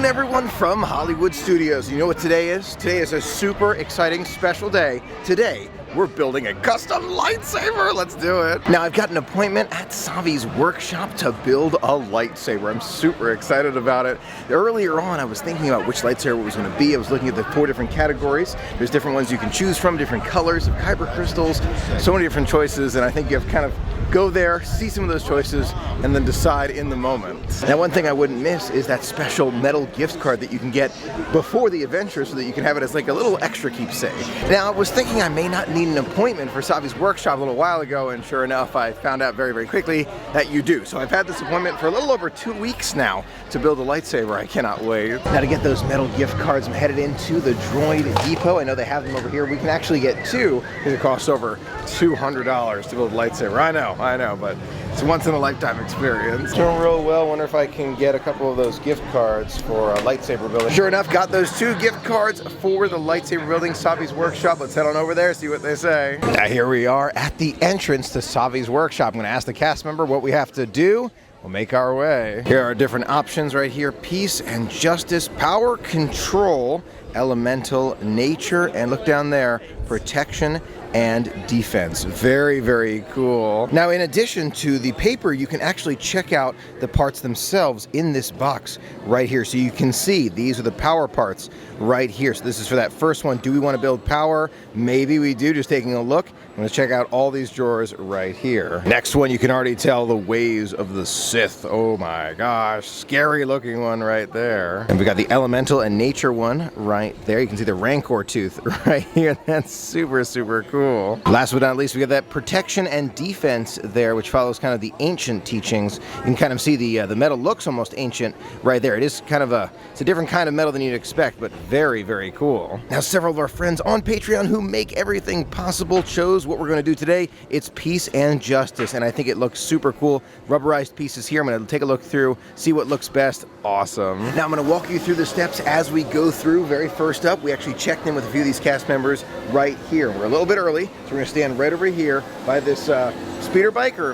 afternoon, everyone from Hollywood Studios. You know what today is? Today is a super exciting special day. Today, we're building a custom lightsaber. Let's do it. Now, I've got an appointment at Savi's workshop to build a lightsaber. I'm super excited about it. Earlier on, I was thinking about which lightsaber it was going to be. I was looking at the 4 different categories. There's different ones you can choose from, different colors of kyber crystals, so many different choices, and I think you have kind of go there, see some of those choices, and then decide in the moment. Now, one thing I wouldn't miss is that special metal gift card that you can get before the adventure so that you can have it as like a little extra keepsake. Now, I was thinking I may not need an appointment for Savi's workshop a little while ago, and sure enough, I found out very, very quickly that you do. So I've had this appointment for a little over 2 weeks now to build a lightsaber. I cannot wait. Now, to get those metal gift cards, I'm headed into the Droid Depot. I know they have them over here. We can actually get 2 because it costs over $200 to build a lightsaber. I know, but it's a once-in-a-lifetime experience. Doing real well. Wonder if I can get a couple of those gift cards for lightsaber building. Sure enough, got those 2 gift cards for the lightsaber building, Savi's workshop. Let's head on over there, see what they say. Now, here we are at the entrance to Savi's workshop. I'm going to ask the cast member what we have to do. We'll make our way. Here are different options right here. Peace and justice, power, control, elemental, nature, and look down there, protection and defense. Very, very cool. Now, in addition to the paper, you can actually check out the parts themselves in this box right here. So you can see these are the power parts right here. So this is for that first one. Do we want to build power? Maybe we do, just taking a look. I'm going to check out all these drawers right here. Next one, you can already tell the ways of the Sith. Oh my gosh, scary looking one right there. And we got the elemental and nature one right there. You can see the Rancor tooth right here. That's super, super cool. Last but not least, we got that protection and defense there, which follows kind of the ancient teachings. You can kind of see the metal looks almost ancient right there. It is kind of it's a different kind of metal than you'd expect, but very, very cool. Now, several of our friends on Patreon who make everything possible chose what we're going to do today. It's peace and justice, and I think it looks super cool. Rubberized pieces here. I'm going to take a look through, see what looks best. Awesome. Now, I'm going to walk you through the steps as we go through. Very first up, we actually checked in with a few of these cast members right here. We're a little bit early, so we're going to stand right over here by this speeder bike or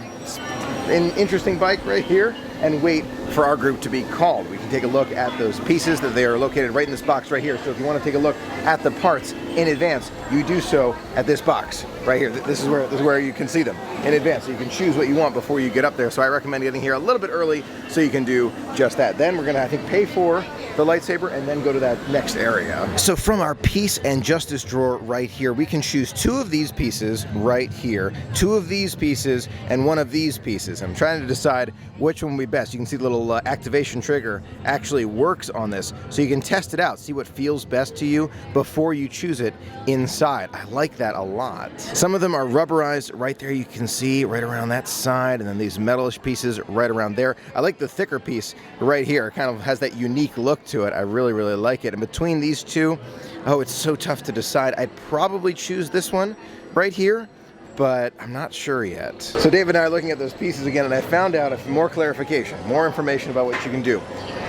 an interesting bike right here and wait for our group to be called. We can take a look at those pieces that they are located right in this box right here. So if you want to take a look at the parts in advance, you do so at this box right here. This is where you can see them in advance. So you can choose what you want before you get up there. So I recommend getting here a little bit early so you can do just that. Then we're going to, I think, pay for the lightsaber and then go to that next area. So from our peace and justice drawer right here, we can choose 2 of these pieces right here, 2 of these pieces, and 1 of these pieces. I'm trying to decide which one will be best. You can see the little activation trigger actually works on this, so you can test it out, see what feels best to you before you choose it inside. I like that a lot. Some of them are rubberized right there. You can see right around that side, and then these metalish pieces right around there. I like the thicker piece right here. It kind of has that unique look to it. I really, really like it. And between these 2, oh, it's so tough to decide. I'd probably choose this one right here, but I'm not sure yet. So Dave and I are looking at those pieces again, and I found out more clarification, more information about what you can do.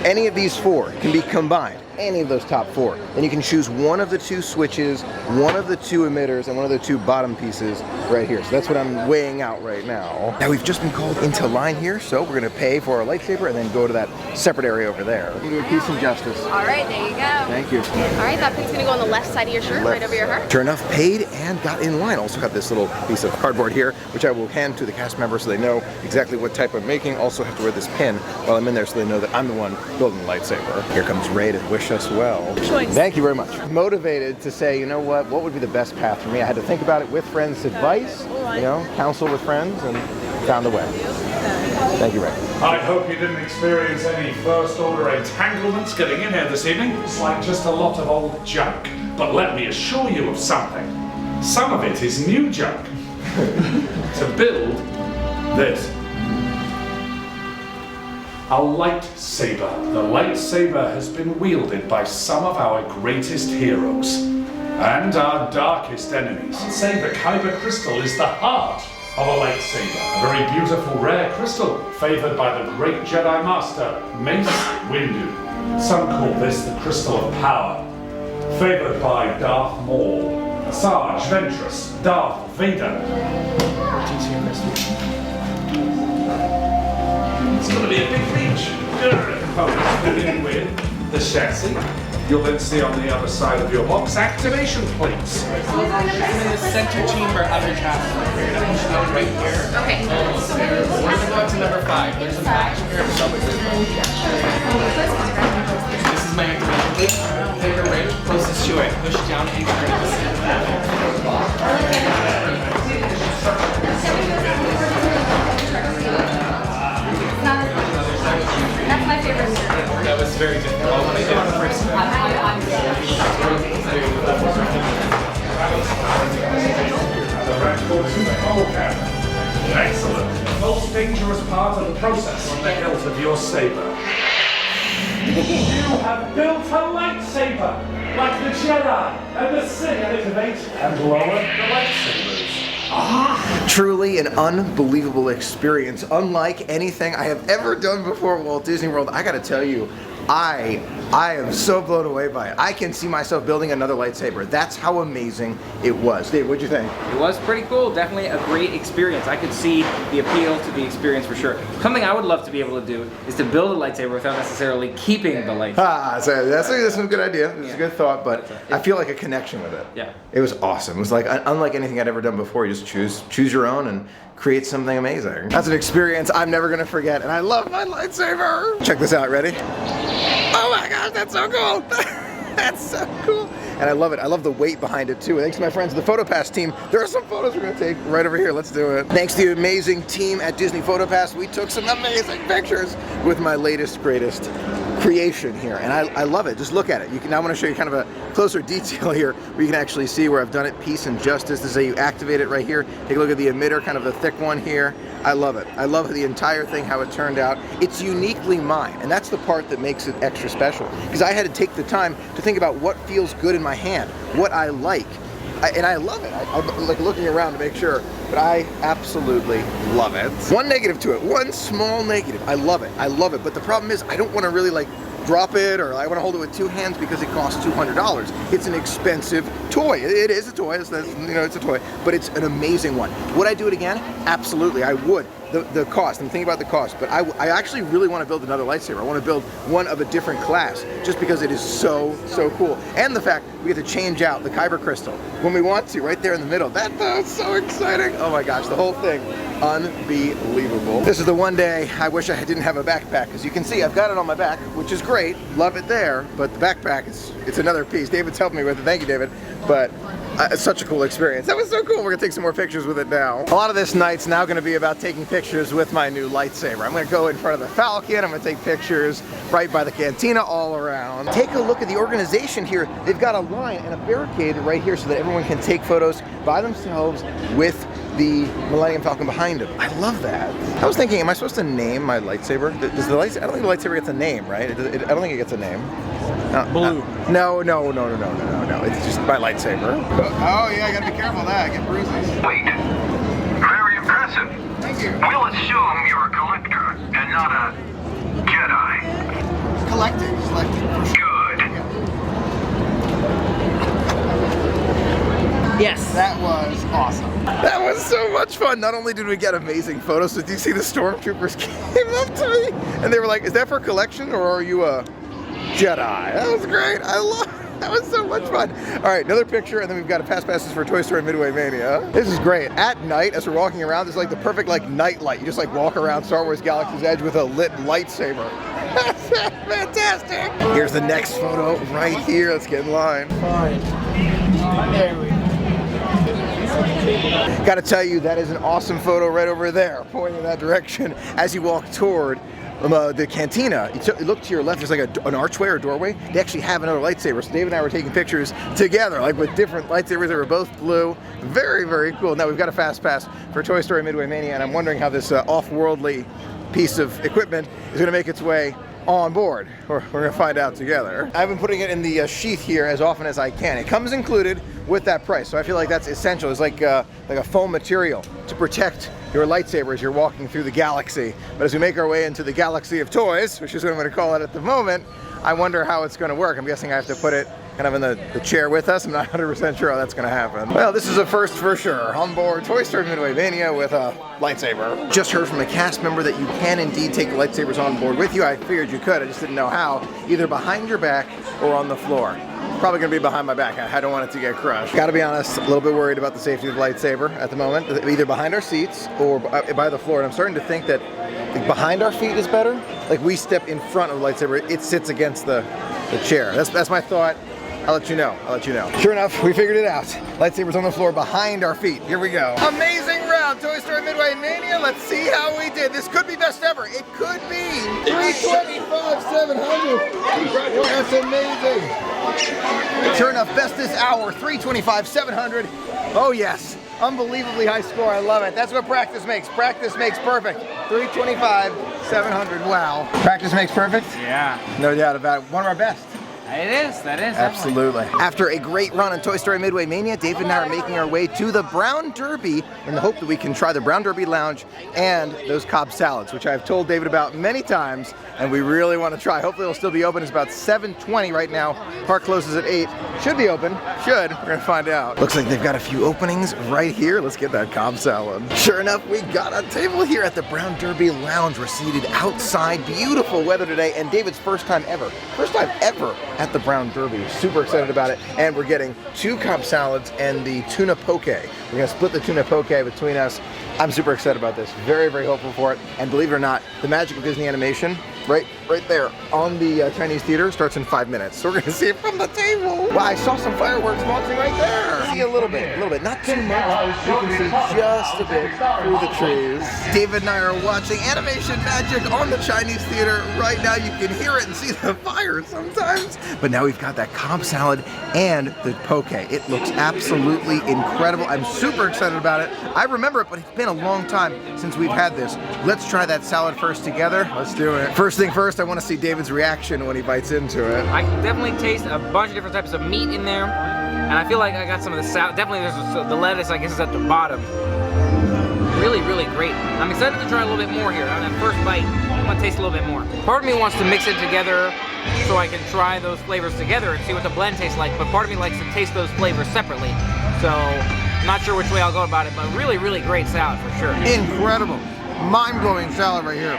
Any of these 4 can be combined, any of those top 4. Then you can choose 1 of the 2 switches, 1 of the 2 emitters, and 1 of the 2 bottom pieces right here. So that's what I'm weighing out right now. Now, we've just been called into line here, so we're gonna pay for our lightsaber and then go to that separate area over there. You do peace and justice. All right, there you go. Thank you. All right, that pin's gonna go on the left side of your shirt, right over your heart. Sure enough, paid and got in line. Also got this little piece of cardboard here, which I will hand to the cast member so they know exactly what type I'm making. Also have to wear this pin while I'm in there so they know that I'm the one building the lightsaber. Here comes Ray to wish us well. Choice. Thank you very much. Motivated to say, you know what would be the best path for me? I had to think about it with friends' advice, you know, counsel with friends, and found a way. Thank you, Ray. I hope you didn't experience any first order entanglements getting in here this evening. It's like just a lot of old junk. But let me assure you of something. Some of it is new junk. To build this. A lightsaber. The lightsaber has been wielded by some of our greatest heroes and our darkest enemies. I'd say the kyber crystal is the heart of a lightsaber. A very beautiful, rare crystal, favored by the great Jedi Master, Mace Windu. Some call this the crystal of power. Favored by Darth Maul, Asajj Ventress, Darth Vader. It's gonna be a big reach. Oh, it's with the chassis. You'll then see on the other side of your box activation plates. In the center chamber of your chassis. We're going to push it out right here. Okay. We're going to go up to number 5. There's a match here. This is my activation plate. Take a ring closest to it. Push down and release. That's my favorite. That was very difficult when I did it the first time. Excellent. The most dangerous part of the process on the hilt of your saber. You have built a lightsaber, like the Jedi and the Sith, activate and lower the lightsabers. Truly an unbelievable experience, unlike anything I have ever done before at Walt Disney World. I gotta tell you, I am so blown away by it. I can see myself building another lightsaber. That's how amazing it was. Dave, what'd you think? It was pretty cool. Definitely a great experience. I could see the appeal to the experience for sure. Something I would love to be able to do is to build a lightsaber without necessarily keeping the lightsaber. So that's a good idea. It's a good thought, but I feel like a connection with it. Yeah. It was awesome. It was like unlike anything I'd ever done before. You just choose your own and create something amazing. That's an experience I'm never gonna forget, and I love my lightsaber. Check this out. Ready? Oh my gosh, that's so cool. That's so cool. And I love it. I love the weight behind it too. Thanks to my friends at the PhotoPass team. There are some photos we're gonna take right over here. Let's do it. Thanks to the amazing team at Disney PhotoPass, we took some amazing pictures with my latest, greatest creation here. And I love it. Just look at it. You can, now I want to show you kind of a closer detail here where you can actually see where I've done it. Peace and Justice. This is how you activate it right here. Take a look at the emitter, kind of the thick one here. I love it. I love the entire thing, how it turned out. It's uniquely mine, and that's the part that makes it extra special. Because I had to take the time to think about what feels good in my hand, what I like. And I love it. I'm like looking around to make sure, but I absolutely love it. One negative to it, one small negative. I love it. I love it. But the problem is I don't want to really like drop it, or I want to hold it with two hands because it costs $200. It's an expensive toy. It is a toy. It's a toy, but it's an amazing one. Would I do it again? Absolutely, I would. The cost, I'm thinking about the cost, but I actually really want to build another lightsaber. I want to build one of a different class, just because it is so cool. And the fact we get to change out the kyber crystal when we want to, right there in the middle. That's so exciting. Oh my gosh, the whole thing, unbelievable. This is the one day I wish I didn't have a backpack, because you can see I've got it on my back, which is great. Love it there, but the backpack, it's another piece. David's helping me with it. Thank you, David. But it's such a cool experience. That was so cool. We're gonna take some more pictures with it now. A lot of this night's now gonna be about taking pictures with my new lightsaber. I'm gonna go in front of the Falcon. I'm gonna take pictures right by the cantina all around. Take a look at the organization here. They've got a line and a barricade right here so that everyone can take photos by themselves with the Millennium Falcon behind them. I love that. I was thinking, am I supposed to name my lightsaber? Does the lightsaber? I don't think the lightsaber gets a name, right? I don't think it gets a name. Blue. No. It's just my lightsaber. Oh yeah, I gotta be careful of that. I get bruises. Wait. Very impressive. Thank you. We'll assume you're a collector and not a Jedi. Collecting. Good. Yes. That was awesome. That was so much fun. Not only did we get amazing photos, but do you see the stormtroopers came up to me and they were like, "Is that for collection or are you a Jedi?" That was great. That was so much fun. All right, another picture, and then we've got a passes for Toy Story Midway Mania. This is great. At night, as we're walking around, this is like the perfect like night light. You just like walk around Star Wars Galaxy's Edge with a lit lightsaber. That's fantastic. Here's the next photo right here. Let's get in line. Fine. There we go. Gotta tell you, that is an awesome photo right over there, pointing in that direction as you walk toward the cantina. You look to your left, there's like an archway or doorway. They actually have another lightsaber. So Dave and I were taking pictures together, like with different lightsabers that were both blue. Very cool. Now we've got a fast pass for Toy Story Midway Mania, and I'm wondering how this off-worldly piece of equipment is gonna make its way on board. We're gonna find out together. I've been putting it in the sheath here as often as I can. It comes included with that price, so I feel like that's essential. It's like a foam material to protect your lightsaber as you're walking through the galaxy. But as we make our way into the galaxy of toys, which is what I'm gonna call it at the moment, I wonder how it's gonna work. I'm guessing I have to put it kind of in the chair with us. I'm not 100% sure how that's gonna happen. Well, this is a first for sure. On board Toy Story Midway Mania with a lightsaber. Just heard from a cast member that you can indeed take the lightsabers on board with you. I figured you could, I just didn't know how. Either behind your back or on the floor. Probably gonna be behind my back. I don't want it to get crushed. Gotta be honest, a little bit worried about the safety of the lightsaber at the moment. Either behind our seats or by the floor. And I'm starting to think that behind our feet is better. Like we step in front of the lightsaber, it sits against the chair. That's my thought. I'll let you know. Sure enough, we figured it out. Lightsabers on the floor behind our feet. Here we go. Amazing round, Toy Story Midway Mania. Let's see how we did. This could be best ever. It could be 325, 700. That's amazing. Sure enough, best this hour, 325, 700. Oh yes, unbelievably high score. I love it. That's what practice makes. Practice makes perfect. 325, 700. Wow. Practice makes perfect? Yeah. No doubt about it. One of our best. That is. Absolutely. After a great run on Toy Story Midway Mania, David and I are making our way to the Brown Derby in the hope that we can try the Brown Derby Lounge and those Cobb salads, which I've told David about many times, and we really want to try. Hopefully it'll still be open. It's about 7:20 right now. Park closes at 8. Should be open. Should. We're gonna find out. Looks like they've got a few openings right here. Let's get that Cobb salad. Sure enough, we got a table here at the Brown Derby Lounge. We're seated outside. Beautiful weather today, and David's first time ever at the Brown Derby. Super excited about it. And we're getting 2 Cobb salads and the tuna poke. We're gonna split the tuna poke between us. I'm super excited about this. Very, very hopeful for it. And believe it or not, the magic of Disney animation, right there on the Chinese theater, starts in 5 minutes. So we're gonna see it from the table. Wow, I saw some fireworks launching right there. See a little bit, not too much. We can see just a bit through the trees. David and I are watching animation magic on the Chinese theater right now. You can hear it and see the fire sometimes. But now we've got that Cobb salad and the poke. It looks absolutely incredible. I'm super excited about it. I remember it, but it's been a long time since we've had this. Let's try that salad first together. Let's do it. First thing first, I want to see David's reaction when he bites into it. I can definitely taste a bunch of different types of meat in there, and I feel like I got some of the salad. Definitely there's the lettuce, I guess, is at the bottom. Really, really great. I'm excited to try a little bit more here. On that first bite, I'm gonna taste a little bit more. Part of me wants to mix it together so I can try those flavors together and see what the blend tastes like, but part of me likes to taste those flavors separately. So, not sure which way I'll go about it, but really, really great salad for sure. Incredible, mind-blowing salad right here.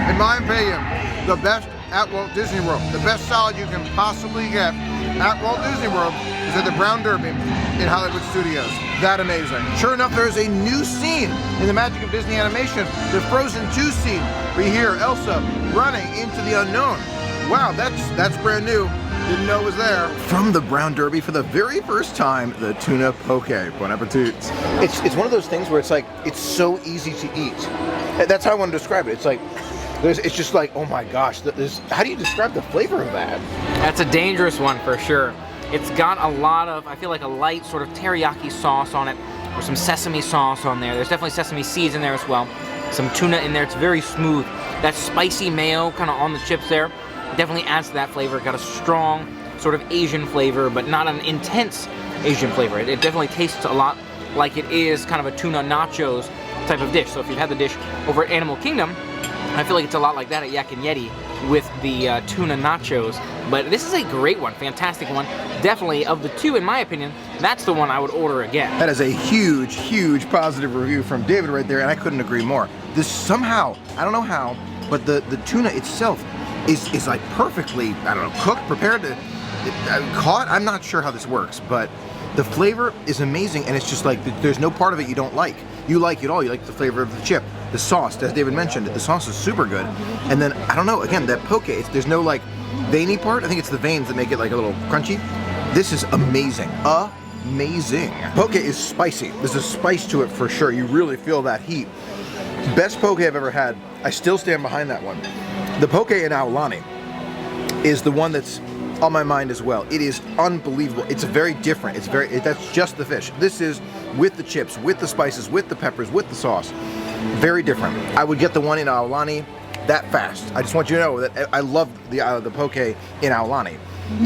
In my opinion, the best at Walt Disney World. The best salad you can possibly get at Walt Disney World is at the Brown Derby in Hollywood Studios. That amazing. Sure enough, there's a new scene in the magic of Disney animation, the Frozen 2 scene. We hear Elsa running into the unknown. Wow, that's brand new. Didn't know it was there. From the Brown Derby for the very first time, the tuna poke. Bon appetit. It's one of those things where it's like, it's so easy to eat. That's how I want to describe it. It's like, it's just like, oh my gosh, how do you describe the flavor of that? That's a dangerous one for sure. It's got a lot of, I feel like a light sort of teriyaki sauce on it, or some sesame sauce on there. There's definitely sesame seeds in there as well. Some tuna in there, it's very smooth. That spicy mayo kind of on the chips there definitely adds to that flavor. Got a strong sort of Asian flavor, but not an intense Asian flavor. It definitely tastes a lot like it is kind of a tuna nachos type of dish. So if you've had the dish over at Animal Kingdom, I feel like it's a lot like that at Yak and Yeti with the tuna nachos. But this is a great one, fantastic one. Definitely, of the two, in my opinion, that's the one I would order again. That is a huge, huge positive review from David right there, and I couldn't agree more. This somehow, I don't know how, but the tuna itself is like perfectly, I don't know, cooked, prepared, caught. I'm not sure how this works, but the flavor is amazing, and it's just like, there's no part of it you don't like. You like it all. You like the flavor of the chip, the sauce, as David mentioned, the sauce is super good. And then, I don't know, again, that poke, there's no like veiny part. I think it's the veins that make it like a little crunchy. This is amazing. Amazing. Poke is spicy. There's a spice to it for sure. You really feel that heat. Best poke I've ever had. I still stand behind that one. The poke in Aulani is the one that's on my mind as well. It is unbelievable. It's very different. That's just the fish. This is with the chips, with the spices, with the peppers, with the sauce. Very different. I would get the one in Aulani that fast. I just want you to know that I love the poke in Aulani.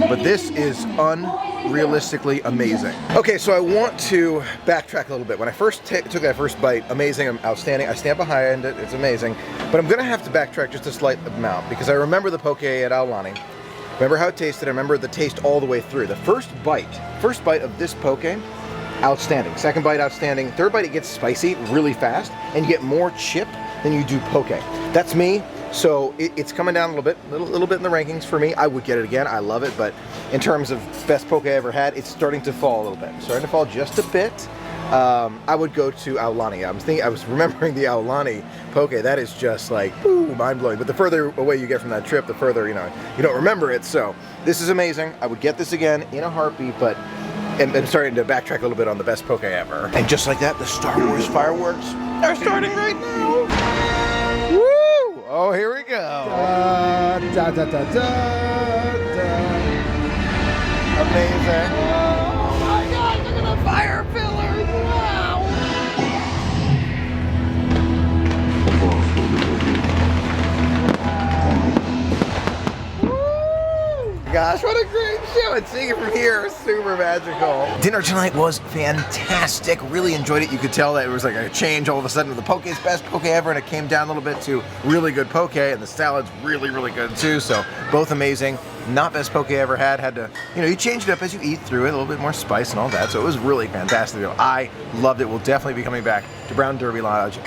But this is unrealistically amazing. Okay, so I want to backtrack a little bit. When I first took that first bite, amazing, outstanding. I stand behind it, it's amazing. But I'm gonna have to backtrack just a slight amount because I remember the poke at Aulani. Remember how it tasted? I remember the taste all the way through. The first bite of this poke, outstanding. Second bite, outstanding. Third bite, it gets spicy really fast, and you get more chip than you do poke. That's me. So it's coming down a little bit in the rankings for me. I would get it again. I love it, but in terms of best poke I ever had, it's starting to fall a little bit. Starting to fall just a bit. I would go to Aulani. I was remembering the Aulani poke. That is just like, ooh, mind-blowing. But the further away you get from that trip, the further, you don't remember it. So this is amazing. I would get this again in a heartbeat, but I'm starting to backtrack a little bit on the best poke ever. And just like that, the Star Wars fireworks are starting right now. Woo! Oh, here we go. Da, da, da, da, da. Amazing. Oh my God, look at the fire pillars. Wow. Gosh, what a great show, and seeing it from here is super magical. Dinner tonight was fantastic. Really enjoyed it. You could tell that it was like a change all of a sudden to the poke's best poke ever, and it came down a little bit to really good poke, and the salad's really, really good too. So both amazing. Not best poke I ever had. Had to, you change it up as you eat through it, a little bit more spice and all that. So it was really fantastic. I loved it. We'll definitely be coming back to Brown Derby Lounge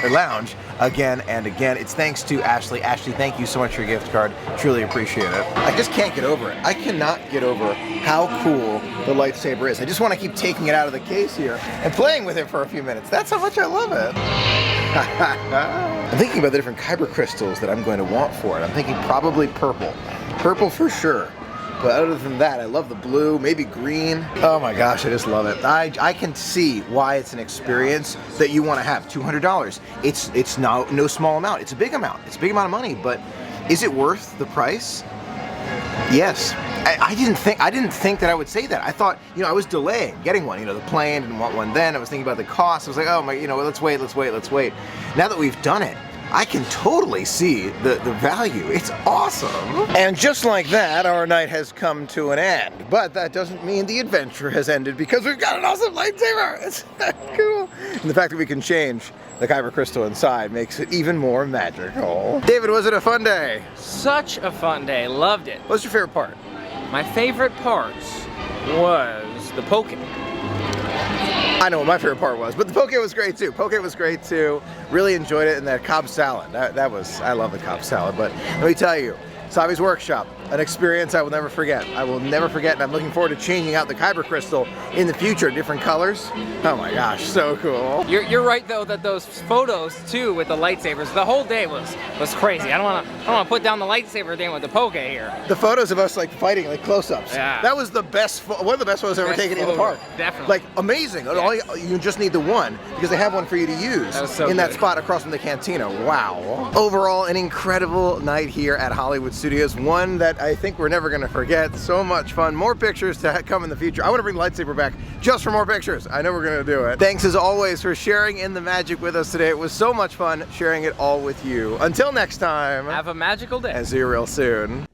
again and again. It's thanks to Ashley. Ashley, thank you so much for your gift card. Truly appreciate it. I just can't get over it. I cannot get over how cool the lightsaber is. I just want to keep taking it out of the case here and playing with it for a few minutes. That's how much I love it. I'm thinking about the different kyber crystals that I'm going to want for it. I'm thinking probably purple. Purple for sure. But other than that, I love the blue, maybe green. Oh my gosh, I just love it. I can see why it's an experience that you want to have. $200. It's no small amount. It's a big amount. It's a big amount of money, but is it worth the price? Yes. I didn't think that I would say that. I thought, I was delaying getting one. The plane, didn't want one then. I was thinking about the cost. I was like, oh my, let's wait. Now that we've done it, I can totally see the value. It's awesome. And just like that, our night has come to an end. But that doesn't mean the adventure has ended, because we've got an awesome lightsaber. It's cool. And the fact that we can change the kyber crystal inside makes it even more magical. David, was it a fun day? Such a fun day. Loved it. What's your favorite part? My favorite part was the poke. I know what my favorite part was, but the poke was great too. Really enjoyed it, and that Cobb salad. I love the Cobb salad, but let me tell you, Savi's workshop, an experience I will never forget. I will never forget, and I'm looking forward to changing out the kyber crystal in the future, different colors. Oh my gosh, so cool. You're right though that those photos too with the lightsabers, the whole day was crazy. I don't want to put down the lightsaber thing with the poke here. The photos of us like fighting, like close-ups. Yeah. That was the best. One of the best photos ever taken in the park. Definitely. Like amazing. Yes. You just need the one because they have one for you to use that spot across from the cantina. Wow. Overall, an incredible night here at Hollywood Studios. One that I think we're never going to forget. So much fun. More pictures to come in the future. I want to bring the lightsaber back just for more pictures. I know we're going to do it. Thanks as always for sharing in the magic with us today. It was so much fun sharing it all with you. Until next time. Have a magical day. And see you real soon.